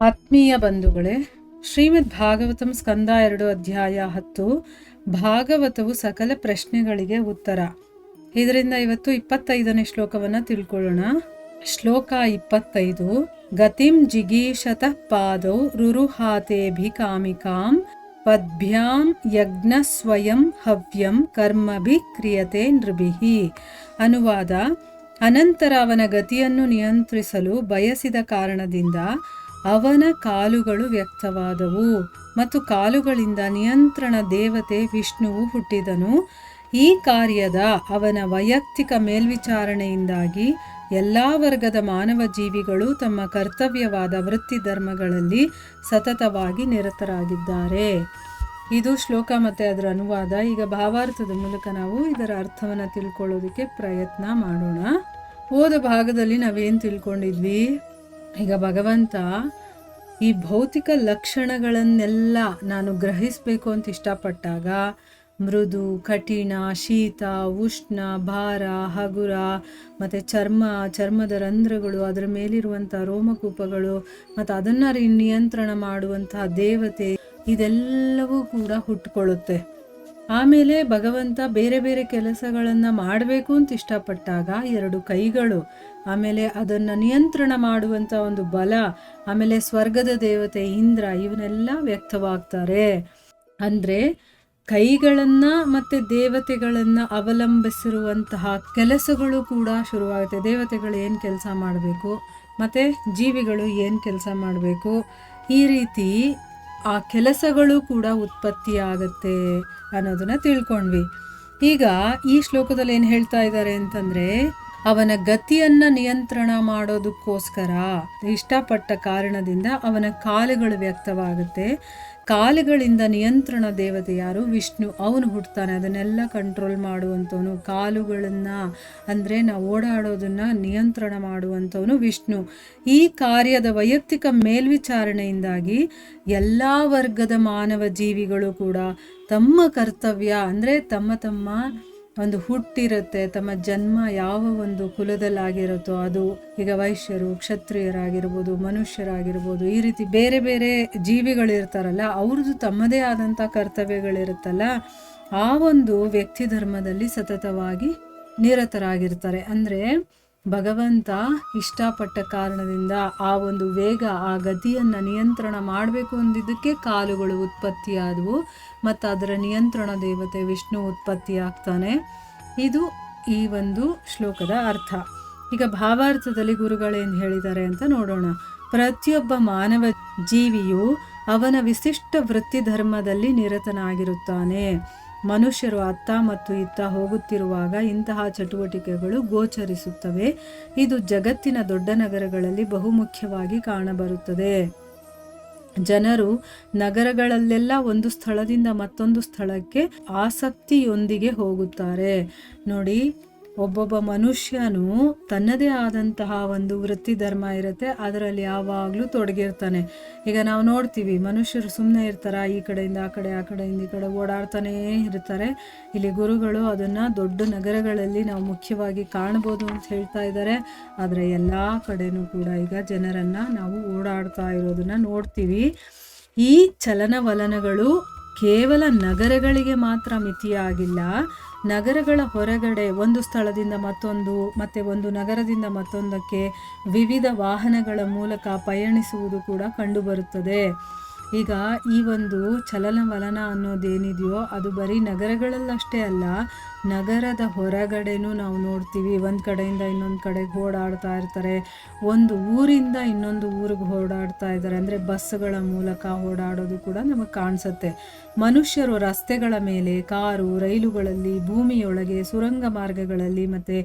ಆತ್ಮೀಯ ಬಂಧುಗಳೇ, ಶ್ರೀಮದ್ ಭಾಗವತಂ ಸ್ಕಂದ 2 ಅಧ್ಯಾಯ 10 ಭಾಗವತವು ಸಕಲ ಪ್ರಶ್ನೆಗಳಿಗೆ ಉತ್ತರ. ಇದರಿಂದ ಇವತ್ತು 25ನೇ ಶ್ಲೋಕವನ್ನ ತಿಳ್ಕೊಳ್ಳೋಣ. ಶ್ಲೋಕ 25. ಗತಿಂ ಜಿಗೀಷತ ಪಾದೌ ರುರುಹಾತೇಭಿ ಕಾಮಿಕಾಂ ಪದ್ಭ್ಯಾಂ ಯಜ್ಞ ಸ್ವಯಂ ಹವ್ಯಂ ಕರ್ಮಭಿ ಕ್ರಿಯತೆ ನೃಭಿಹಿ. ಅನುವಾದ: ಅನಂತರ ಅವನ ಗತಿಯನ್ನು ನಿಯಂತ್ರಿಸಲು ಬಯಸಿದ ಕಾರಣದಿಂದ ಅವನ ಕಾಲುಗಳು ವ್ಯಕ್ತವಾದವು ಮತ್ತು ಕಾಲುಗಳಿಂದ ನಿಯಂತ್ರಣ ದೇವತೆ ವಿಷ್ಣುವು ಹುಟ್ಟಿದನು. ಈ ಕಾರ್ಯದ ಅವನ ವೈಯಕ್ತಿಕ ಮೇಲ್ವಿಚಾರಣೆಯಿಂದಾಗಿ ಎಲ್ಲ ವರ್ಗದ ಮಾನವ ಜೀವಿಗಳು ತಮ್ಮ ಕರ್ತವ್ಯವಾದ ವೃತ್ತಿ ಧರ್ಮಗಳಲ್ಲಿ ಸತತವಾಗಿ ನಿರತರಾಗಿದ್ದಾರೆ. ಇದು ಶ್ಲೋಕ ಮತ್ತು ಅದರ ಅನುವಾದ. ಈಗ ಭಾವಾರ್ಥದ ಮೂಲಕ ನಾವು ಇದರ ಅರ್ಥವನ್ನು ತಿಳ್ಕೊಳ್ಳೋದಕ್ಕೆ ಪ್ರಯತ್ನ ಮಾಡೋಣ. ಹೋದ ಭಾಗದಲ್ಲಿ ನಾವೇನು ತಿಳ್ಕೊಂಡಿದ್ವಿ? ಈಗ ಭಗವಂತ ಈ ಭೌತಿಕ ಲಕ್ಷಣಗಳನ್ನೆಲ್ಲ ನಾನು ಗ್ರಹಿಸಬೇಕು ಅಂತ ಇಷ್ಟಪಟ್ಟಾಗ ಮೃದು, ಕಠಿಣ, ಶೀತ, ಉಷ್ಣ, ಭಾರ, ಹಗುರ, ಮತ್ತು ಚರ್ಮದ ರಂಧ್ರಗಳು, ಅದರ ಮೇಲಿರುವಂಥ ರೋಮಕೂಪಗಳು ಮತ್ತು ಅದನ್ನು ನಿಯಂತ್ರಣ ಮಾಡುವಂತಹ ದೇವತೆ, ಇದೆಲ್ಲವೂ ಕೂಡ ಹುಟ್ಟುಕೊಳ್ಳುತ್ತೆ. ಆಮೇಲೆ ಭಗವಂತ ಬೇರೆ ಬೇರೆ ಕೆಲಸಗಳನ್ನು ಮಾಡಬೇಕು ಅಂತ ಇಷ್ಟಪಟ್ಟಾಗ 2 ಕೈಗಳು, ಆಮೇಲೆ ಅದನ್ನು ನಿಯಂತ್ರಣ ಮಾಡುವಂಥ ಒಂದು ಬಲ, ಆಮೇಲೆ ಸ್ವರ್ಗದ ದೇವತೆ ಇಂದ್ರ, ಇವನ್ನೆಲ್ಲ ವ್ಯಕ್ತವಾಗ್ತಾರೆ. ಅಂದರೆ ಕೈಗಳನ್ನು ಮತ್ತು ದೇವತೆಗಳನ್ನು ಅವಲಂಬಿಸಿರುವಂತಹ ಕೆಲಸಗಳು ಕೂಡ ಶುರುವಾಗುತ್ತೆ. ದೇವತೆಗಳು ಏನು ಕೆಲಸ ಮಾಡಬೇಕು ಮತ್ತು ಜೀವಿಗಳು ಏನು ಕೆಲಸ ಮಾಡಬೇಕು, ಈ ರೀತಿ ಆ ಕೆಲಸಗಳು ಕೂಡ ಉತ್ಪತ್ತಿಯಾಗತ್ತೆ ಅನ್ನೋದನ್ನ ತಿಳ್ಕೊಂಡ್ವಿ. ಈಗ ಈ ಶ್ಲೋಕದಲ್ಲಿ ಏನು ಹೇಳ್ತಾ ಇದ್ದಾರೆ ಅಂತಂದರೆ, ಅವನ ಗತಿಯನ್ನು ನಿಯಂತ್ರಣ ಮಾಡೋದಕ್ಕೋಸ್ಕರ ಇಷ್ಟಪಟ್ಟ ಕಾರಣದಿಂದ ಅವನ ಕಾಲುಗಳು ವ್ಯಕ್ತವಾಗುತ್ತೆ. ಕಾಲುಗಳಿಂದ ನಿಯಂತ್ರಣ ದೇವತೆ ಯಾರು? ವಿಷ್ಣು. ಅವನು ಹುಟ್ಟುತ್ತಾನೆ, ಅದನ್ನೆಲ್ಲ ಕಂಟ್ರೋಲ್ ಮಾಡುವಂಥವನು. ಕಾಲುಗಳನ್ನು ಅಂದರೆ ನಾವು ಓಡಾಡೋದನ್ನು ನಿಯಂತ್ರಣ ಮಾಡುವಂಥವನು ವಿಷ್ಣು. ಈ ಕಾರ್ಯದ ವೈಯಕ್ತಿಕ ಮೇಲ್ವಿಚಾರಣೆಯಿಂದಾಗಿ ಎಲ್ಲ ವರ್ಗದ ಮಾನವ ಜೀವಿಗಳು ಕೂಡ ತಮ್ಮ ಕರ್ತವ್ಯ ಅಂದರೆ ತಮ್ಮ ಒಂದು ಹುಟ್ಟಿರುತ್ತೆ, ತಮ್ಮ ಜನ್ಮ ಯಾವ ಒಂದು ಕುಲದಲ್ಲಾಗಿರುತ್ತೋ ಅದು, ಈಗ ವೈಶ್ಯರು, ಕ್ಷತ್ರಿಯರಾಗಿರ್ಬೋದು, ಮನುಷ್ಯರಾಗಿರ್ಬೋದು, ಈ ರೀತಿ ಬೇರೆ ಬೇರೆ ಜೀವಿಗಳಿರ್ತಾರಲ್ಲ, ಅವ್ರದ್ದು ತಮ್ಮದೇ ಆದಂಥ ಕರ್ತವ್ಯಗಳಿರುತ್ತಲ್ಲ, ಆ ಒಂದು ವ್ಯಕ್ತಿ ಧರ್ಮದಲ್ಲಿ ಸತತವಾಗಿ ನಿರತರಾಗಿರ್ತಾರೆ. ಅಂದರೆ ಭಗವಂತ ಇಷ್ಟಪಟ್ಟ ಕಾರಣದಿಂದ ಆ ಒಂದು ವೇಗ, ಆ ಗತಿಯನ್ನು ನಿಯಂತ್ರಣ ಮಾಡಬೇಕು ಅಂದಿದ್ದಕ್ಕೆ ಕಾಲುಗಳು ಉತ್ಪತ್ತಿಯಾದವು ಮತ್ತು ಅದರ ನಿಯಂತ್ರಣ ದೇವತೆ ವಿಷ್ಣು ಉತ್ಪತ್ತಿಯಾಗ್ತಾನೆ. ಇದು ಈ ಒಂದು ಶ್ಲೋಕದ ಅರ್ಥ. ಈಗ ಭಾವಾರ್ಥದಲ್ಲಿ ಗುರುಗಳೇನು ಹೇಳಿದ್ದಾರೆ ಅಂತ ನೋಡೋಣ. ಪ್ರತಿಯೊಬ್ಬ ಮಾನವ ಜೀವಿಯು ಅವನ ವಿಶಿಷ್ಟ ವೃತ್ತಿ ಧರ್ಮದಲ್ಲಿ ನಿರತನಾಗಿರುತ್ತಾನೆ. ಮನುಷ್ಯರು ಅತ್ತ ಮತ್ತು ಇತ್ತ ಹೋಗುತ್ತಿರುವಾಗ ಇಂತಹ ಚಟುವಟಿಕೆಗಳು ಗೋಚರಿಸುತ್ತವೆ. ಇದು ಜಗತ್ತಿನ ದೊಡ್ಡ ನಗರಗಳಲ್ಲಿ ಬಹುಮುಖ್ಯವಾಗಿ ಕಾಣಬರುತ್ತದೆ. ಜನರು ನಗರಗಳಲ್ಲೆಲ್ಲ ಒಂದು ಸ್ಥಳದಿಂದ ಮತ್ತೊಂದು ಸ್ಥಳಕ್ಕೆ ಆಸಕ್ತಿಯೊಂದಿಗೆ ಹೋಗುತ್ತಾರೆ. ನೋಡಿ, ಒಬ್ಬೊಬ್ಬ ಮನುಷ್ಯನು ತನ್ನದೇ ಆದಂತಹ ಒಂದು ವೃತ್ತಿ ಧರ್ಮ ಇರುತ್ತೆ, ಅದರಲ್ಲಿ ಯಾವಾಗಲೂ ತೊಡಗಿರ್ತಾನೆ. ಈಗ ನಾವು ನೋಡ್ತೀವಿ, ಮನುಷ್ಯರು ಸುಮ್ಮನೆ ಇರ್ತಾರ, ಈ ಕಡೆಯಿಂದ ಆ ಕಡೆ, ಆ ಕಡೆಯಿಂದ ಈ ಕಡೆ ಓಡಾಡ್ತಾನೇ ಇರ್ತಾರೆ. ಇಲ್ಲಿ ಗುರುಗಳು ಅದನ್ನು ದೊಡ್ಡ ನಗರಗಳಲ್ಲಿ ನಾವು ಮುಖ್ಯವಾಗಿ ಕಾಣ್ಬೋದು ಅಂತ ಹೇಳ್ತಾ ಇದ್ದಾರೆ. ಆದರೆ ಎಲ್ಲ ಕಡೆನೂ ಕೂಡ ಈಗ ಜನರನ್ನು ನಾವು ಓಡಾಡ್ತಾ ಇರೋದನ್ನು ನೋಡ್ತೀವಿ. ಈ ಚಲನವಲನಗಳು ಕೇವಲ ನಗರಗಳಿಗೆ ಮಾತ್ರ ಮಿತಿಯಾಗಿಲ್ಲ. ನಗರಗಳ ಹೊರಗಡೆ ಒಂದು ಸ್ಥಳದಿಂದ ಮತ್ತೊಂದು, ಮತ್ತು ಒಂದು ನಗರದಿಂದ ಮತ್ತೊಂದಕ್ಕೆ ವಿವಿಧ ವಾಹನಗಳ ಮೂಲಕ ಪಯಣಿಸುವುದು ಕೂಡ ಕಂಡುಬರುತ್ತದೆ. ಈಗ ಈ ಒಂದು ಚಲನವಲನ ಅನ್ನೋದೇನಿದೆಯೋ ಅದು ಬರೀ ನಗರಗಳಲ್ಲಷ್ಟೇ ಅಲ್ಲ, ನಗರದ ಹೊರಗಡೆನೂ ನಾವು ನೋಡ್ತೀವಿ. ಒಂದು ಕಡೆಯಿಂದ ಇನ್ನೊಂದು ಕಡೆಗೆ ಓಡಾಡ್ತಾ ಇರ್ತಾರೆ, ಒಂದು ಊರಿಂದ ಇನ್ನೊಂದು ಊರಿಗೆ ಓಡಾಡ್ತಾ ಇದ್ದಾರೆ. ಅಂದರೆ ಬಸ್ಸುಗಳ ಮೂಲಕ ಓಡಾಡೋದು ಕೂಡ ನಮಗೆ ಕಾಣಿಸುತ್ತೆ. ಮನುಷ್ಯರು ರಸ್ತೆಗಳ ಮೇಲೆ, ಕಾರು, ರೈಲುಗಳಲ್ಲಿ, ಭೂಮಿಯೊಳಗೆ, ಸುರಂಗ ಮಾರ್ಗಗಳಲ್ಲಿ ಮತ್ತು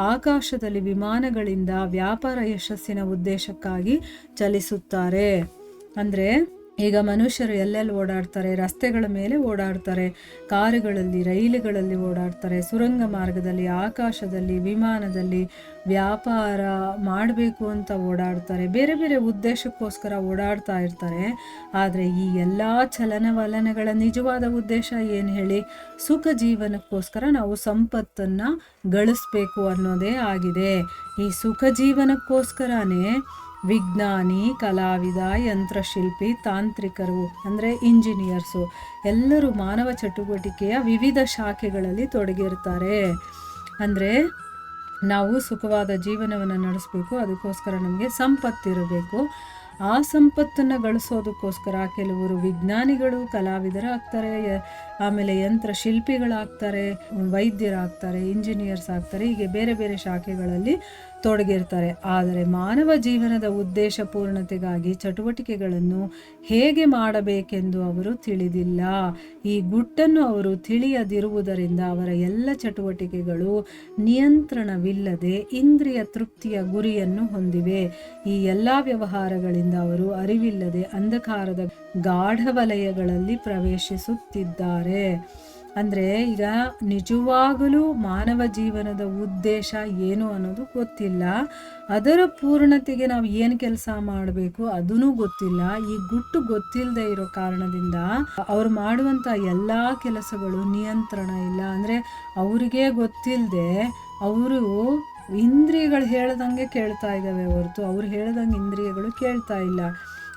ಆಕಾಶದಲ್ಲಿ ವಿಮಾನಗಳಿಂದ ವ್ಯಾಪಾರ ಯಶಸ್ಸಿನ ಉದ್ದೇಶಕ್ಕಾಗಿ ಚಲಿಸುತ್ತಾರೆ. ಅಂದರೆ ಈಗ ಮನುಷ್ಯರು ಎಲ್ಲೆಲ್ಲಿ ಓಡಾಡ್ತಾರೆ? ರಸ್ತೆಗಳ ಮೇಲೆ ಓಡಾಡ್ತಾರೆ, ಕಾರುಗಳಲ್ಲಿ, ರೈಲುಗಳಲ್ಲಿ ಓಡಾಡ್ತಾರೆ, ಸುರಂಗ ಮಾರ್ಗದಲ್ಲಿ, ಆಕಾಶದಲ್ಲಿ, ವಿಮಾನದಲ್ಲಿ ವ್ಯಾಪಾರ ಮಾಡಬೇಕು ಅಂತ ಓಡಾಡ್ತಾರೆ. ಬೇರೆ ಬೇರೆ ಉದ್ದೇಶಕ್ಕೋಸ್ಕರ ಓಡಾಡ್ತಾ ಇರ್ತಾರೆ. ಆದರೆ ಈ ಎಲ್ಲ ಚಲನವಲನಗಳ ನಿಜವಾದ ಉದ್ದೇಶ ಏನು ಹೇಳಿ? ಸುಖ ಜೀವನಕ್ಕೋಸ್ಕರ ನಾವು ಸಂಪತ್ತನ್ನು ಗಳಿಸ್ಬೇಕು ಅನ್ನೋದೇ ಆಗಿದೆ. ಈ ಸುಖ ಜೀವನಕ್ಕೋಸ್ಕರನೇ ವಿಜ್ಞಾನಿ, ಕಲಾವಿದ, ಯಂತ್ರಶಿಲ್ಪಿ, ತಾಂತ್ರಿಕರು ಅಂದರೆ ಇಂಜಿನಿಯರ್ಸು ಎಲ್ಲರೂ ಮಾನವ ಚಟುವಟಿಕೆಯ ವಿವಿಧ ಶಾಖೆಗಳಲ್ಲಿ ತೊಡಗಿರ್ತಾರೆ. ಅಂದರೆ ನಾವು ಸುಖವಾದ ಜೀವನವನ್ನು ನಡೆಸಬೇಕು, ಅದಕ್ಕೋಸ್ಕರ ನಮಗೆ ಸಂಪತ್ತಿರಬೇಕು. ಆ ಸಂಪತ್ತನ್ನು ಗಳಿಸೋದಕ್ಕೋಸ್ಕರ ಕೆಲವರು ವಿಜ್ಞಾನಿಗಳು, ಕಲಾವಿದರಾಗ್ತಾರೆ, ಆಮೇಲೆ ಯಂತ್ರ ಶಿಲ್ಪಿಗಳಾಗ್ತಾರೆ, ವೈದ್ಯರಾಗ್ತಾರೆ, ಇಂಜಿನಿಯರ್ಸ್ ಆಗ್ತಾರೆ, ಹೀಗೆ ಬೇರೆ ಬೇರೆ ಶಾಖೆಗಳಲ್ಲಿ ತೊಡಗಿರ್ತಾರೆ. ಆದರೆ ಮಾನವ ಜೀವನದ ಉದ್ದೇಶ ಪೂರ್ಣತೆಗಾಗಿ ಚಟುವಟಿಕೆಗಳನ್ನು ಹೇಗೆ ಮಾಡಬೇಕೆಂದು ಅವರು ತಿಳಿದಿಲ್ಲ. ಈ ಗುಟ್ಟನ್ನು ಅವರು ತಿಳಿಯದಿರುವುದರಿಂದ ಅವರ ಎಲ್ಲ ಚಟುವಟಿಕೆಗಳು ನಿಯಂತ್ರಣವಿಲ್ಲದೆ ಇಂದ್ರಿಯ ತೃಪ್ತಿಯ ಗುರಿಯನ್ನು ಹೊಂದಿವೆ. ಈ ಎಲ್ಲ ವ್ಯವಹಾರಗಳಿಂದ ಅವರು ಅರಿವಿಲ್ಲದೆ ಅಂಧಕಾರದ ಗಾಢ ವಲಯಗಳಲ್ಲಿ ಪ್ರವೇಶಿಸುತ್ತಿದ್ದಾರೆ. ಅಂದರೆ ಈಗ ನಿಜವಾಗಲೂ ಮಾನವ ಜೀವನದ ಉದ್ದೇಶ ಏನು ಅನ್ನೋದು ಗೊತ್ತಿಲ್ಲ, ಅದರ ಪೂರ್ಣತೆಗೆ ನಾವು ಏನು ಕೆಲಸ ಮಾಡಬೇಕು ಅದೂ ಗೊತ್ತಿಲ್ಲ. ಈ ಗುಟ್ಟು ಗೊತ್ತಿಲ್ಲದೆ ಇರೋ ಕಾರಣದಿಂದ ಅವ್ರು ಮಾಡುವಂಥ ಎಲ್ಲ ಕೆಲಸಗಳು ನಿಯಂತ್ರಣ ಇಲ್ಲ. ಅಂದರೆ ಅವರಿಗೆ ಗೊತ್ತಿಲ್ಲದೆ ಅವರು ಇಂದ್ರಿಯಗಳು ಹೇಳ್ದಂಗೆ ಕೇಳ್ತಾ ಇದ್ದಾವೆ ಹೊರತು ಅವ್ರು ಹೇಳ್ದಂಗೆ ಇಂದ್ರಿಯಗಳು ಕೇಳ್ತಾ ಇಲ್ಲ.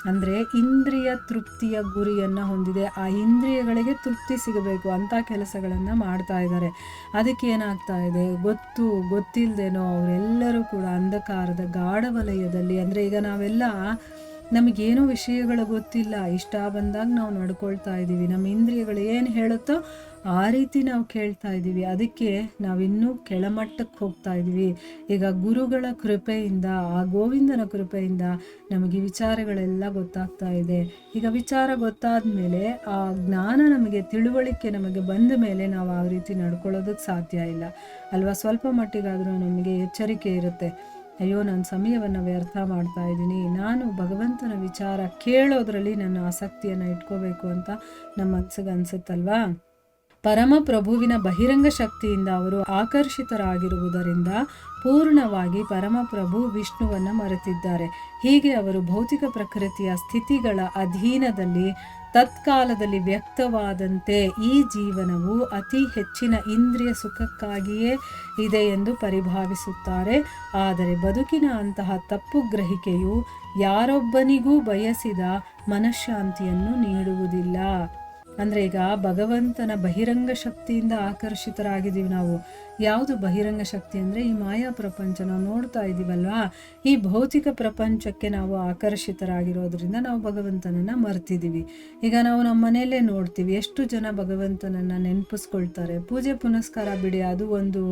ಅಂದರೆ ಇಂದ್ರಿಯ ತೃಪ್ತಿಯ ಗುರಿಯನ್ನು ಹೊಂದಿದೆ. ಆ ಇಂದ್ರಿಯಗಳಿಗೆ ತೃಪ್ತಿ ಸಿಗಬೇಕು ಅಂಥ ಕೆಲಸಗಳನ್ನು ಮಾಡ್ತಾ ಇದ್ದಾರೆ. ಅದಕ್ಕೆ ಏನಾಗ್ತಾ ಇದೆ, ಗೊತ್ತಿಲ್ಲದೇನೋ ಅವರೆಲ್ಲರೂ ಕೂಡ ಅಂಧಕಾರದ ಗಾಢ ವಲಯದಲ್ಲಿ, ಅಂದರೆ ಈಗ ನಾವೆಲ್ಲ ನಮಗೇನೋ ವಿಷಯಗಳು ಗೊತ್ತಿಲ್ಲ, ಇಷ್ಟ ಬಂದಾಗ ನಾವು ನಡ್ಕೊಳ್ತಾ ಇದ್ದೀವಿ, ನಮ್ಮ ಇಂದ್ರಿಯಗಳು ಏನು ಹೇಳುತ್ತೋ ಆ ರೀತಿ ನಾವು ಕೇಳ್ತಾ ಇದ್ದೀವಿ. ಅದಕ್ಕೆ ನಾವಿನ್ನೂ ಕೆಳಮಟ್ಟಕ್ಕೆ ಹೋಗ್ತಾ ಇದ್ದೀವಿ. ಈಗ ಗುರುಗಳ ಕೃಪೆಯಿಂದ, ಆ ಗೋವಿಂದನ ಕೃಪೆಯಿಂದ ನಮಗೆ ವಿಚಾರಗಳೆಲ್ಲ ಗೊತ್ತಾಗ್ತಾ ಇದೆ. ಈಗ ವಿಚಾರ ಗೊತ್ತಾದ ಮೇಲೆ, ಆ ಜ್ಞಾನ ನಮಗೆ, ತಿಳುವಳಿಕೆ ನಮಗೆ ಬಂದ ಮೇಲೆ ನಾವು ಆ ರೀತಿ ನಡ್ಕೊಳ್ಳೋದಕ್ಕೆ ಸಾಧ್ಯ ಇಲ್ಲ ಅಲ್ವಾ. ಸ್ವಲ್ಪ ಮಟ್ಟಿಗಾದರೂ ನಮಗೆ ಎಚ್ಚರಿಕೆ ಇರುತ್ತೆ, ಅಯ್ಯೋ ನಾನು ಸಮಯವನ್ನು ವ್ಯರ್ಥ ಮಾಡ್ತಾ ಇದ್ದೀನಿ, ನಾನು ಭಗವಂತನ ವಿಚಾರ ಕೇಳೋದ್ರಲ್ಲಿ ನನ್ನ ಆಸಕ್ತಿಯನ್ನು ಇಟ್ಕೋಬೇಕು ಅಂತ ನಮ್ಮ ಮನಸ್ಸಿಗೆ ಅನಿಸುತ್ತಲ್ವಾ. ಪರಮಪ್ರಭುವಿನ ಬಹಿರಂಗ ಶಕ್ತಿಯಿಂದ ಅವರು ಆಕರ್ಷಿತರಾಗಿರುವುದರಿಂದ ಪೂರ್ಣವಾಗಿ ಪರಮಪ್ರಭು ವಿಷ್ಣುವನ್ನು ಮರೆತಿದ್ದಾರೆ. ಹೀಗೆ ಅವರು ಭೌತಿಕ ಪ್ರಕೃತಿಯ ಸ್ಥಿತಿಗಳ ಅಧೀನದಲ್ಲಿ ತತ್ಕಾಲದಲ್ಲಿ ವ್ಯಕ್ತವಾದಂತೆ ಈ ಜೀವನವು ಅತಿ ಹೆಚ್ಚಿನ ಇಂದ್ರಿಯ ಸುಖಕ್ಕಾಗಿಯೇ ಇದೆ ಎಂದು ಪರಿಭಾವಿಸುತ್ತಾರೆ. ಆದರೆ ಬದುಕಿನ ಅಂತಹ ತಪ್ಪು ಗ್ರಹಿಕೆಯು ಯಾರೊಬ್ಬನಿಗೂ ಬಯಸಿದ ಮನಃಶಾಂತಿಯನ್ನು ನೀಡುವುದಿಲ್ಲ. ಅಂದರೆ ಈಗ ಭಗವಂತನ ಬಹಿರಂಗ ಶಕ್ತಿಯಿಂದ ಆಕರ್ಷಿತರಾಗಿದ್ದೀವಿ ನಾವು. ಯಾವುದು ಬಹಿರಂಗ ಶಕ್ತಿ ಅಂದರೆ ಈ ಮಾಯಾ ಪ್ರಪಂಚ ನಾವು ನೋಡ್ತಾ ಇದ್ದೀವಲ್ವಾ, ಈ ಭೌತಿಕ ಪ್ರಪಂಚಕ್ಕೆ ನಾವು ಆಕರ್ಷಿತರಾಗಿರೋದ್ರಿಂದ ನಾವು ಭಗವಂತನನ್ನು ಮರ್ತಿದ್ದೀವಿ. ಈಗ ನಾವು ನಮ್ಮ ಮನೆಯಲ್ಲೇ ನೋಡ್ತೀವಿ, ಎಷ್ಟು ಜನ ಭಗವಂತನನ್ನು ನೆನಪಿಸ್ಕೊಳ್ತಾರೆ. ಪೂಜೆ ಪುನಸ್ಕಾರ ಬಿಡಿ, ಅದು ಒಂದು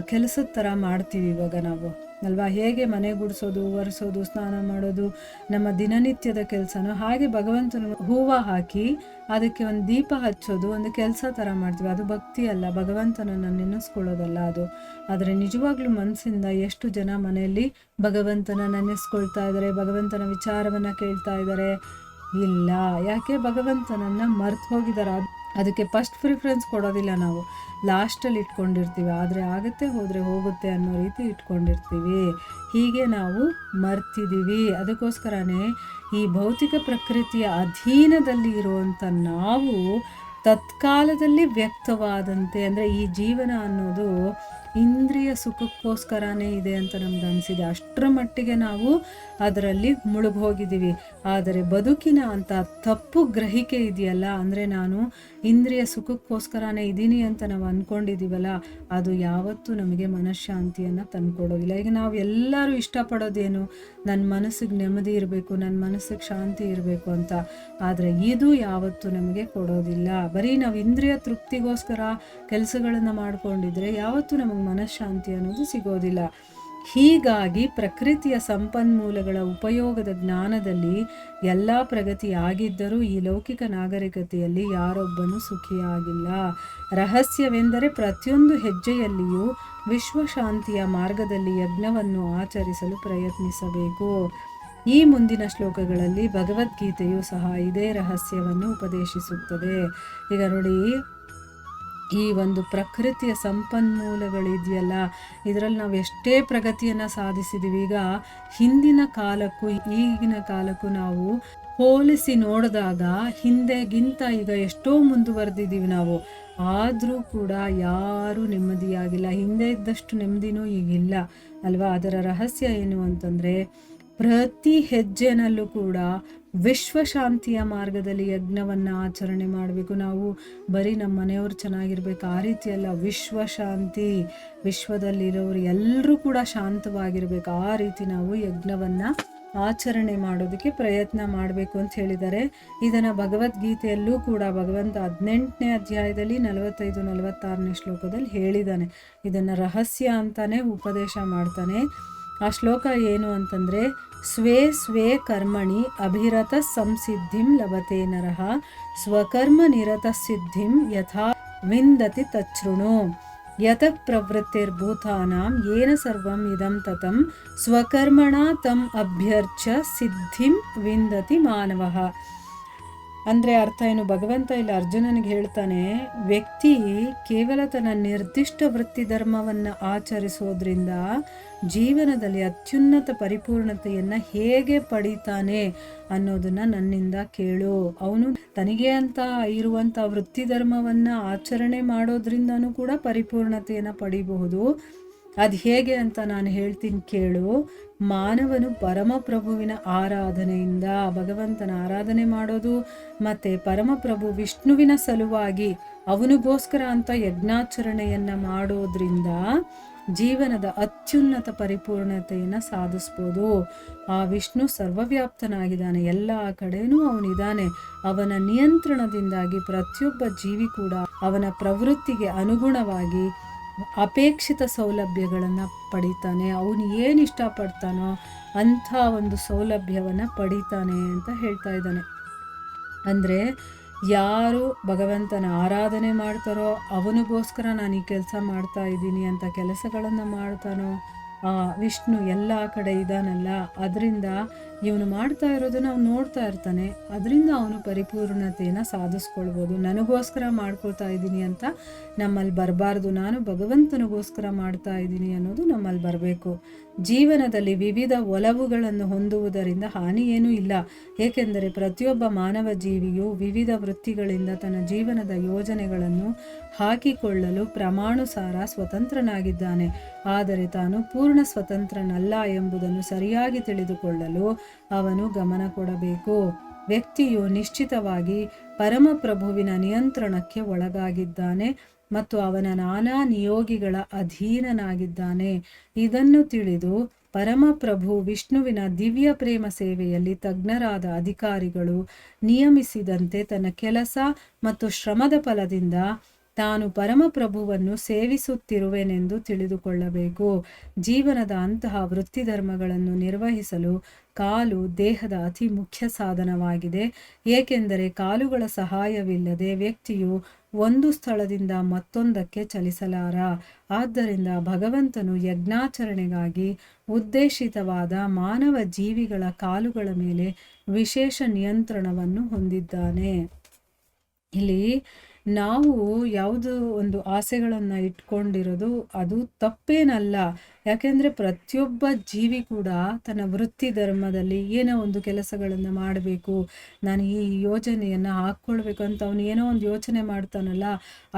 ಕೆಲಸದ ಥರ ಮಾಡ್ತೀವಿ ಇವಾಗ ನಾವು ಅಲ್ವಾ. ಹೇಗೆ ಮನೆ ಗುಡಿಸೋದು, ಒರೆಸೋದು, ಸ್ನಾನ ಮಾಡೋದು ನಮ್ಮ ದಿನನಿತ್ಯದ ಕೆಲಸನೋ, ಹಾಗೆ ಭಗವಂತನ ಹೂವು ಹಾಕಿ ಅದಕ್ಕೆ ಒಂದು ದೀಪ ಹಚ್ಚೋದು ಒಂದು ಕೆಲಸ ಥರ ಮಾಡ್ತೀವಿ. ಅದು ಭಕ್ತಿ ಅಲ್ಲ, ಭಗವಂತನನ್ನು ನೆನೆಸ್ಕೊಳ್ಳೋದಲ್ಲ ಅದು. ಆದರೆ ನಿಜವಾಗ್ಲೂ ಮನಸ್ಸಿಂದ ಎಷ್ಟು ಜನ ಮನೆಯಲ್ಲಿ ಭಗವಂತನ ನೆನೆಸ್ಕೊಳ್ತಾ ಇದ್ದಾರೆ, ಭಗವಂತನ ವಿಚಾರವನ್ನು ಕೇಳ್ತಾ ಇದ್ದಾರೆ? ಇಲ್ಲ. ಯಾಕೆ? ಭಗವಂತನನ್ನು ಮರ್ತು ಹೋಗಿದ್ದಾರೆ. ಅದಕ್ಕೆ ಫಸ್ಟ್ ಪ್ರಿಫರೆನ್ಸ್ ಕೊಡೋದಿಲ್ಲ, ನಾವು ಲಾಸ್ಟಲ್ಲಿ ಇಟ್ಕೊಂಡಿರ್ತೀವಿ. ಆದರೆ ಆಗುತ್ತೆ, ಹೋದರೆ ಹೋಗುತ್ತೆ ಅನ್ನೋ ರೀತಿ ಇಟ್ಕೊಂಡಿರ್ತೀವಿ. ಹೀಗೆ ನಾವು ಮರ್ತಿದ್ದೀವಿ. ಅದಕ್ಕೋಸ್ಕರನೇ ಈ ಭೌತಿಕ ಪ್ರಕೃತಿಯ ಅಧೀನದಲ್ಲಿ ಇರುವಂಥ ನಾವು ತತ್ಕಾಲದಲ್ಲಿ ವ್ಯಕ್ತವಾದಂತೆ, ಅಂದರೆ ಈ ಜೀವನ ಅನ್ನೋದು ಇಂದ್ರಿಯ ಸುಖಕ್ಕೋಸ್ಕರನೇ ಇದೆ ಅಂತ ನಮ್ಗೆ ಅನಿಸಿದೆ. ಅಷ್ಟರ ಮಟ್ಟಿಗೆ ನಾವು ಅದರಲ್ಲಿ ಮುಳುಗೋಗಿದ್ದೀವಿ. ಆದರೆ ಬದುಕಿನ ಅಂತ ತಪ್ಪು ಗ್ರಹಿಕೆ ಇದೆಯಲ್ಲ, ಅಂದರೆ ನಾನು ಇಂದ್ರಿಯ ಸುಖಕ್ಕೋಸ್ಕರನೇ ಇದ್ದೀನಿ ಅಂತ ನಾವು ಅಂದ್ಕೊಂಡಿದ್ದೀವಲ್ಲ, ಅದು ಯಾವತ್ತೂ ನಮಗೆ ಮನಃಶಾಂತಿಯನ್ನು ತಂದುಕೊಡೋದಿಲ್ಲ. ಈಗ ನಾವು ಎಲ್ಲರೂ ಇಷ್ಟಪಡೋದೇನು? ನನ್ನ ಮನಸ್ಸಿಗೆ ನೆಮ್ಮದಿ ಇರಬೇಕು, ನನ್ನ ಮನಸ್ಸಿಗೆ ಶಾಂತಿ ಇರಬೇಕು ಅಂತ. ಆದರೆ ಇದು ಯಾವತ್ತೂ ನಮಗೆ ಕೊಡೋದಿಲ್ಲ. ಬರೀ ನಾವು ಇಂದ್ರಿಯ ತೃಪ್ತಿಗೋಸ್ಕರ ಕೆಲಸಗಳನ್ನು ಮಾಡಿಕೊಂಡಿದ್ರೆ ಯಾವತ್ತೂ ನಮಗೆ ಮನಃಶಾಂತಿ ಅನ್ನೋದು ಸಿಗೋದಿಲ್ಲ. ಹೀಗಾಗಿ ಪ್ರಕೃತಿಯ ಸಂಪನ್ಮೂಲಗಳ ಉಪಯೋಗದ ಜ್ಞಾನದಲ್ಲಿ ಎಲ್ಲ ಪ್ರಗತಿ ಆಗಿದ್ದರೂ ಈ ಲೌಕಿಕ ನಾಗರಿಕತೆಯಲ್ಲಿ ಯಾರೊಬ್ಬನೂ ಸುಖಿಯಾಗಿಲ್ಲ. ರಹಸ್ಯವೆಂದರೆ ಪ್ರತಿಯೊಂದು ಹೆಜ್ಜೆಯಲ್ಲಿಯೂ ವಿಶ್ವಶಾಂತಿಯ ಮಾರ್ಗದಲ್ಲಿ ಯಜ್ಞವನ್ನು ಆಚರಿಸಲು ಪ್ರಯತ್ನಿಸಬೇಕು. ಈ ಮುಂದಿನ ಶ್ಲೋಕಗಳಲ್ಲಿ ಭಗವದ್ಗೀತೆಯು ಸಹ ಇದೇ ರಹಸ್ಯವನ್ನು ಉಪದೇಶಿಸುತ್ತದೆ. ಈಗ ನೋಡಿ, ಈ ಒಂದು ಪ್ರಕೃತಿಯ ಸಂಪನ್ಮೂಲಗಳಿದೆಯಲ್ಲ, ಇದರಲ್ಲಿ ನಾವು ಎಷ್ಟೇ ಪ್ರಗತಿಯನ್ನು ಸಾಧಿಸಿದ್ದೀವಿ. ಈಗ ಹಿಂದಿನ ಕಾಲಕ್ಕೂ ಈಗಿನ ಕಾಲಕ್ಕೂ ನಾವು ಹೋಲಿಸಿ ನೋಡಿದಾಗ ಹಿಂದೆಗಿಂತ ಈಗ ಎಷ್ಟೋ ಮುಂದುವರೆದಿದ್ದೀವಿ ನಾವು. ಆದರೂ ಕೂಡ ಯಾರೂ ನೆಮ್ಮದಿಯಾಗಿಲ್ಲ. ಹಿಂದೆ ಇದ್ದಷ್ಟು ನೆಮ್ಮದಿನೂ ಈಗಿಲ್ಲ ಅಲ್ವಾ. ಅದರ ರಹಸ್ಯ ಏನು ಅಂತಂದರೆ, ಪ್ರತಿ ಹೆಜ್ಜೆನಲ್ಲೂ ಕೂಡ ವಿಶ್ವಶಾಂತಿಯ ಮಾರ್ಗದಲ್ಲಿ ಯಜ್ಞವನ್ನು ಆಚರಣೆ ಮಾಡಬೇಕು. ನಾವು ಬರೀ ನಮ್ಮ ಮನೆಯವರು ಚೆನ್ನಾಗಿರ್ಬೇಕು ಆ ರೀತಿ ಅಲ್ಲ, ವಿಶ್ವಶಾಂತಿ, ವಿಶ್ವದಲ್ಲಿರೋರು ಎಲ್ಲರೂ ಕೂಡ ಶಾಂತವಾಗಿರ್ಬೇಕು, ಆ ರೀತಿ ನಾವು ಯಜ್ಞವನ್ನು ಆಚರಣೆ ಮಾಡೋದಕ್ಕೆ ಪ್ರಯತ್ನ ಮಾಡಬೇಕು ಅಂತ ಹೇಳಿದ್ದಾರೆ. ಇದನ್ನು ಭಗವದ್ಗೀತೆಯಲ್ಲೂ ಕೂಡ ಭಗವಂತ 18ನೇ ಅಧ್ಯಾಯದಲ್ಲಿ 45-46ನೇ ಶ್ಲೋಕದಲ್ಲಿ ಹೇಳಿದ್ದಾನೆ. ಇದನ್ನು ರಹಸ್ಯ ಅಂತಾನೆ ಉಪದೇಶ ಮಾಡ್ತಾನೆ. ಆ ಶ್ಲೋಕ ಏನು ಅಂತಂದರೆ, ಸ್ವೇ ಸ್ವೇ ಕರ್ಮಣಿ ಅಭಿರತ ಸಂಸಿದ್ಧಿಂ ಲಭತೆ ನರಃ ಸ್ವಕರ್ಮ ನಿರತ ಸಿದ್ಧಿಂ ಯಥಾ ವಿಂದತಿ ತಚ್ಛೃಣು ಯತಃ ಪ್ರವೃತ್ತಿರ್ಭೂತಾನಾಂ ಯೇನ ಸರ್ವಂ ಇದಂ ತತಂ ಸ್ವಕರ್ಮಣ ತಂ ಅಭ್ಯರ್ಚ್ಯ ಸಿದ್ಧಿಂ ವಿಂದತಿ ಮಾನವಃ. ಅಂದರೆ ಅರ್ಥ ಏನು? ಭಗವಂತ ಇಲ್ಲಿ ಅರ್ಜುನನಿಗೆ ಹೇಳ್ತಾನೆ, ವ್ಯಕ್ತಿ ಕೇವಲ ತನ್ನ ನಿರ್ದಿಷ್ಟ ವೃತ್ತಿ ಧರ್ಮವನ್ನು ಆಚರಿಸೋದ್ರಿಂದ ಜೀವನದಲ್ಲಿ ಅತ್ಯುನ್ನತ ಪರಿಪೂರ್ಣತೆಯನ್ನು ಹೇಗೆ ಪಡಿತಾನೆ ಅನ್ನೋದನ್ನು ನನ್ನಿಂದ ಕೇಳು. ಅವನು ತನಗೆ ಅಂತ ಇರುವಂಥ ವೃತ್ತಿ ಧರ್ಮವನ್ನು ಆಚರಣೆ ಮಾಡೋದ್ರಿಂದನೂ ಕೂಡ ಪರಿಪೂರ್ಣತೆಯನ್ನು ಪಡಿಬಹುದು. ಅದು ಹೇಗೆ ಅಂತ ನಾನು ಹೇಳ್ತೀನಿ ಕೇಳು. ಮಾನವನು ಪರಮಪ್ರಭುವಿನ ಆರಾಧನೆಯಿಂದ, ಭಗವಂತನ ಆರಾಧನೆ ಮಾಡೋದು ಮತ್ತು ಪರಮಪ್ರಭು ವಿಷ್ಣುವಿನ ಸಲುವಾಗಿ ಅವನಿಗೋಸ್ಕರ ಅಂತ ಯಜ್ಞಾಚರಣೆಯನ್ನು ಮಾಡೋದ್ರಿಂದ ಜೀವನದ ಅತ್ಯುನ್ನತ ಪರಿಪೂರ್ಣತೆಯನ್ನು ಸಾಧಿಸ್ಬೋದು. ಆ ವಿಷ್ಣು ಸರ್ವವ್ಯಾಪ್ತನಾಗಿದ್ದಾನೆ, ಎಲ್ಲ ಕಡೆನೂ ಅವನಿದ್ದಾನೆ. ಅವನ ನಿಯಂತ್ರಣದಿಂದಾಗಿ ಪ್ರತಿಯೊಬ್ಬ ಜೀವಿ ಕೂಡ ಅವನ ಪ್ರವೃತ್ತಿಗೆ ಅನುಗುಣವಾಗಿ ಅಪೇಕ್ಷಿತ ಸೌಲಭ್ಯಗಳನ್ನು ಪಡಿತಾನೆ. ಅವನು ಏನು ಇಷ್ಟಪಡ್ತಾನೋ ಅಂಥ ಒಂದು ಸೌಲಭ್ಯವನ್ನು ಪಡಿತಾನೆ ಅಂತ ಹೇಳ್ತಾ ಇದ್ದಾನೆ. ಅಂದರೆ ಯಾರು ಭಗವಂತನ ಆರಾಧನೆ ಮಾಡ್ತಾರೋ ಅವನಿಗೋಸ್ಕರ ನಾನು ಈ ಕೆಲಸ ಮಾಡ್ತಾ ಇದ್ದೀನಿ ಅಂತ ಕೆಲಸಗಳನ್ನು ಮಾಡ್ತಾನೋ ಆ ವಿಷ್ಣು ಎಲ್ಲ ಕಡೆ ಇದ್ದಾನಲ್ಲ, ಅದರಿಂದ ಇವನು ಮಾಡ್ತಾ ಇರೋದನ್ನು ಅವನು ನೋಡ್ತಾ ಇರ್ತಾನೆ. ಅದರಿಂದ ಅವನು ಪರಿಪೂರ್ಣತೆಯನ್ನು ಸಾಧಿಸ್ಕೊಳ್ಬೋದು. ನನಗೋಸ್ಕರ ಮಾಡ್ಕೊಳ್ತಾ ಇದ್ದೀನಿ ಅಂತ ನಮ್ಮಲ್ಲಿ ಬರಬಾರ್ದು, ನಾನು ಭಗವಂತನಿಗೋಸ್ಕರ ಮಾಡ್ತಾ ಇದ್ದೀನಿ ಅನ್ನೋದು ನಮ್ಮಲ್ಲಿ ಬರಬೇಕು. ಜೀವನದಲ್ಲಿ ವಿವಿಧ ಒಲವುಗಳನ್ನು ಹೊಂದುವುದರಿಂದ ಹಾನಿ ಏನೂ ಇಲ್ಲ. ಏಕೆಂದರೆ ಪ್ರತಿಯೊಬ್ಬ ಮಾನವ ಜೀವಿಯು ವಿವಿಧ ವೃತ್ತಿಗಳಿಂದ ತನ್ನ ಜೀವನದ ಯೋಜನೆಗಳನ್ನು ಹಾಕಿಕೊಳ್ಳಲು ಪ್ರಮಾಣುಸಾರ ಸ್ವತಂತ್ರನಾಗಿದ್ದಾನೆ. ಆದರೆ ತಾನು ಪೂರ್ಣ ಸ್ವತಂತ್ರನಲ್ಲ ಎಂಬುದನ್ನು ಸರಿಯಾಗಿ ತಿಳಿದುಕೊಳ್ಳಲು ಅವನು ಗಮನ ಕೊಡಬೇಕು. ವ್ಯಕ್ತಿಯು ನಿಶ್ಚಿತವಾಗಿ ಪರಮಪ್ರಭುವಿನ ನಿಯಂತ್ರಣಕ್ಕೆ ಒಳಗಾಗಿದ್ದಾನೆ ಮತ್ತು ಅವನ ನಾನಾ ನಿಯೋಗಿಗಳ ಅಧೀನನಾಗಿದ್ದಾನೆ. ಇದನ್ನು ತಿಳಿದು ಪರಮಪ್ರಭು ವಿಷ್ಣುವಿನ ದಿವ್ಯ ಪ್ರೇಮ ಸೇವೆಯಲ್ಲಿ ತಜ್ಞರಾದ ಅಧಿಕಾರಿಗಳು ನಿಯಮಿಸಿದಂತೆ ತನ್ನ ಕೆಲಸ ಮತ್ತು ಶ್ರಮದ ಫಲದಿಂದ ತಾನು ಪರಮಪ್ರಭುವನ್ನು ಸೇವಿಸುತ್ತಿರುವೆನೆಂದು ತಿಳಿದುಕೊಳ್ಳಬೇಕು. ಜೀವನದ ಅಂತಹ ವೃತ್ತಿಧರ್ಮಗಳನ್ನು ನಿರ್ವಹಿಸಲು ಕಾಲು ದೇಹದ ಅತಿ ಮುಖ್ಯ ಸಾಧನವಾಗಿದೆ. ಏಕೆಂದರೆ ಕಾಲುಗಳ ಸಹಾಯವಿಲ್ಲದೆ ವ್ಯಕ್ತಿಯು ಒಂದು ಸ್ಥಳದಿಂದ ಮತ್ತೊಂದಕ್ಕೆ ಚಲಿಸಲಾರ. ಆದ್ದರಿಂದ ಭಗವಂತನು ಯಜ್ಞಾಚರಣೆಗಾಗಿ ಉದ್ದೇಶಿತವಾದ ಮಾನವ ಜೀವಿಗಳ ಕಾಲುಗಳ ಮೇಲೆ ವಿಶೇಷ ನಿಯಂತ್ರಣವನ್ನು ಹೊಂದಿದ್ದಾನೆ. ಇಲ್ಲಿ ನಾವು ಯಾವುದು ಒಂದು ಆಸೆಗಳನ್ನು ಇಟ್ಕೊಂಡಿರೋದು ಅದು ತಪ್ಪೇನಲ್ಲ. ಯಾಕೆಂದರೆ ಪ್ರತಿಯೊಬ್ಬ ಜೀವಿ ಕೂಡ ತನ್ನ ವೃತ್ತಿ ಧರ್ಮದಲ್ಲಿ ಏನೋ ಒಂದು ಕೆಲಸಗಳನ್ನು ಮಾಡಬೇಕು, ನಾನು ಈ ಯೋಜನೆಯನ್ನು ಹಾಕ್ಕೊಳ್ಬೇಕು ಅಂತ ಅವನು ಏನೋ ಒಂದು ಯೋಚನೆ ಮಾಡ್ತಾನಲ್ಲ,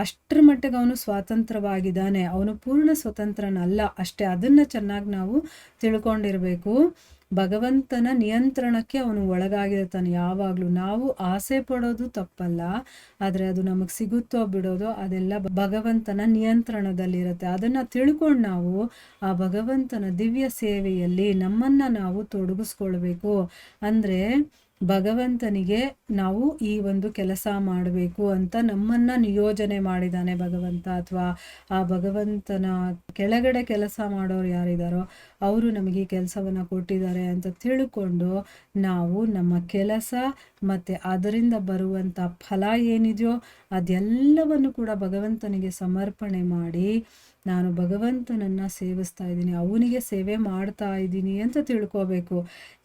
ಅಷ್ಟರ ಮಟ್ಟಿಗೆ ಅವನು ಸ್ವಾತಂತ್ರ್ಯವಾಗಿದ್ದಾನೆ. ಅವನು ಪೂರ್ಣ ಸ್ವತಂತ್ರನಲ್ಲ ಅಷ್ಟೇ. ಅದನ್ನು ಚೆನ್ನಾಗಿ ನಾವು ತಿಳ್ಕೊಂಡಿರಬೇಕು. ಭಗವಂತನ ನಿಯಂತ್ರಣಕ್ಕೆ ಅವನು ಒಳಗಾಗಿರ್ತಾನೆ ಯಾವಾಗಲೂ. ನಾವು ಆಸೆ ಪಡೋದು ತಪ್ಪಲ್ಲ, ಆದರೆ ಅದು ನಮಗೆ ಸಿಗುತ್ತೋ ಬಿಡೋದು ಅದೆಲ್ಲ ಭಗವಂತನ ನಿಯಂತ್ರಣದಲ್ಲಿರುತ್ತೆ. ಅದನ್ನು ತಿಳ್ಕೊಂಡು ನಾವು ಆ ಭಗವಂತನ ದಿವ್ಯ ಸೇವೆಯಲ್ಲಿ ನಮ್ಮನ್ನು ನಾವು ತೊಡಗಿಸ್ಕೊಳ್ಬೇಕು. ಅಂದರೆ ಭಗವಂತನಿಗೆ ನಾವು ಈ ಒಂದು ಕೆಲಸ ಮಾಡಬೇಕು ಅಂತ ನಮ್ಮನ್ನು ನಿಯೋಜನೆ ಮಾಡಿದ್ದಾನೆ ಭಗವಂತ, ಅಥವಾ ಆ ಭಗವಂತನ ಕೆಳಗಡೆ ಕೆಲಸ ಮಾಡೋರು ಯಾರಿದ್ದಾರೋ ಅವರು ನಮಗೆ ಈ ಕೆಲಸವನ್ನು ಕೊಟ್ಟಿದ್ದಾರೆ ಅಂತ ತಿಳ್ಕೊಂಡು ನಾವು ನಮ್ಮ ಕೆಲಸ ಮತ್ತು ಅದರಿಂದ ಬರುವಂಥ ಫಲ ಏನಿದೆಯೋ ಅದೆಲ್ಲವನ್ನು ಕೂಡ ಭಗವಂತನಿಗೆ ಸಮರ್ಪಣೆ ಮಾಡಿ ನಾನು ಭಗವಂತನನ್ನು ಸೇವಿಸ್ತಾ ಇದ್ದೀನಿ, ಅವನಿಗೆ ಸೇವೆ ಮಾಡ್ತಾ ಇದ್ದೀನಿ ಅಂತ ತಿಳ್ಕೋಬೇಕು.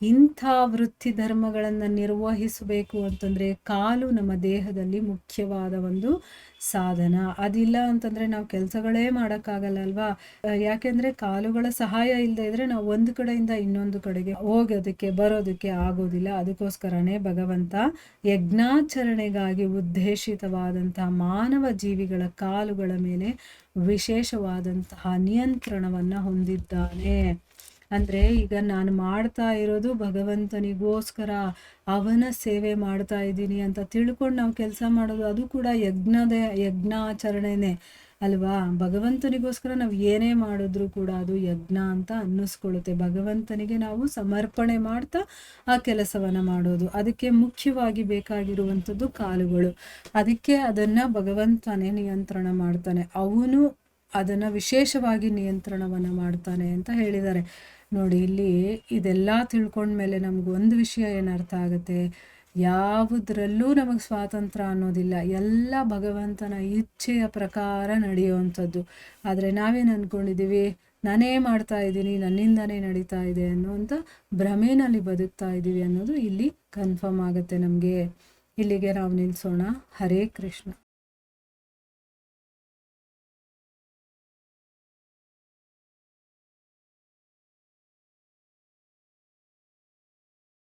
ಇಂಥ ವೃತ್ತಿ ಧರ್ಮಗಳನ್ನು ನಿರ್ವಹಿಸಬೇಕು ಅಂತಂದರೆ ಕಾಲು ನಮ್ಮ ದೇಹದಲ್ಲಿ ಮುಖ್ಯವಾದ ಒಂದು ಸಾಧನ. ಅದಿಲ್ಲ ಅಂತಂದರೆ ನಾವು ಕೆಲಸಗಳೇ ಮಾಡೋಕ್ಕಾಗಲ್ಲ ಅಲ್ವಾ. ಯಾಕೆಂದರೆ ಕಾಲುಗಳ ಸಹಾಯ ಇಲ್ಲದೆ ಇದ್ದರೆ ನಾವು ಒಂದು ಕಡೆಯಿಂದ ಇನ್ನೊಂದು ಕಡೆಗೆ ಹೋಗೋದಕ್ಕೆ ಬರೋದಕ್ಕೆ ಆಗೋದಿಲ್ಲ. ಅದಕ್ಕೋಸ್ಕರನೇ ಭಗವಂತ ಯಜ್ಞಾಚರಣೆಗಾಗಿ ಉದ್ದೇಶಿತವಾದಂತಹ ಮಾನವ ಜೀವಿಗಳ ಕಾಲುಗಳ ಮೇಲೆ ವಿಶೇಷವಾದಂತಹ ನಿಯಂತ್ರಣವನ್ನು ಹೊಂದಿದ್ದಾನೆ. ಅಂದರೆ ಈಗ ನಾನು ಮಾಡ್ತಾ ಇರೋದು ಭಗವಂತನಿಗೋಸ್ಕರ, ಅವನ ಸೇವೆ ಮಾಡ್ತಾ ಇದ್ದೀನಿ ಅಂತ ತಿಳ್ಕೊಂಡು ನಾವು ಕೆಲಸ ಮಾಡೋದು, ಅದು ಕೂಡ ಯಜ್ಞಾಚರಣೆನೇ ಅಲ್ವಾ. ಭಗವಂತನಿಗೋಸ್ಕರ ನಾವು ಏನೇ ಮಾಡಿದ್ರೂ ಕೂಡ ಅದು ಯಜ್ಞ ಅಂತ ಅನ್ನಿಸ್ಕೊಳ್ಳುತ್ತೆ. ಭಗವಂತನಿಗೆ ನಾವು ಸಮರ್ಪಣೆ ಮಾಡ್ತಾ ಆ ಕೆಲಸವನ್ನು ಮಾಡೋದು. ಅದಕ್ಕೆ ಮುಖ್ಯವಾಗಿ ಬೇಕಾಗಿರುವಂಥದ್ದು ಕಾಲುಗಳು. ಅದಕ್ಕೆ ಅದನ್ನು ಭಗವಂತನೇ ನಿಯಂತ್ರಣ ಮಾಡ್ತಾನೆ, ಅವನು ಅದನ್ನು ವಿಶೇಷವಾಗಿ ನಿಯಂತ್ರಣವನ್ನು ಮಾಡ್ತಾನೆ ಅಂತ ಹೇಳಿದ್ದಾರೆ. ನೋಡಿ, ಇಲ್ಲಿ ಇದೆಲ್ಲ ತಿಳ್ಕೊಂಡ್ಮೇಲೆ ನಮಗೊಂದು ವಿಷಯ ಏನು ಅರ್ಥ ಆಗುತ್ತೆ, ಯಾವುದರಲ್ಲೂ ನಮಗೆ ಸ್ವಾತಂತ್ರ್ಯ ಅನ್ನೋದಿಲ್ಲ, ಎಲ್ಲ ಭಗವಂತನ ಇಚ್ಛೆಯ ಪ್ರಕಾರ ನಡೆಯುವಂಥದ್ದು. ಆದರೆ ನಾವೇನು ಅಂದ್ಕೊಂಡಿದ್ದೀವಿ, ನಾನೇ ಮಾಡ್ತಾ ಇದ್ದೀನಿ, ನನ್ನಿಂದನೇ ನಡೀತಾ ಇದೆ ಅನ್ನೋಂಥ ಭ್ರಮೆನಲ್ಲಿ ಬದುಕ್ತಾ ಇದ್ದೀವಿ ಅನ್ನೋದು ಇಲ್ಲಿ ಕನ್ಫರ್ಮ್ ಆಗುತ್ತೆ ನಮಗೆ. ಇಲ್ಲಿಗೆ ನಾವು ನಿಲ್ಲಿಸೋಣ. ಹರೇ ಕೃಷ್ಣ.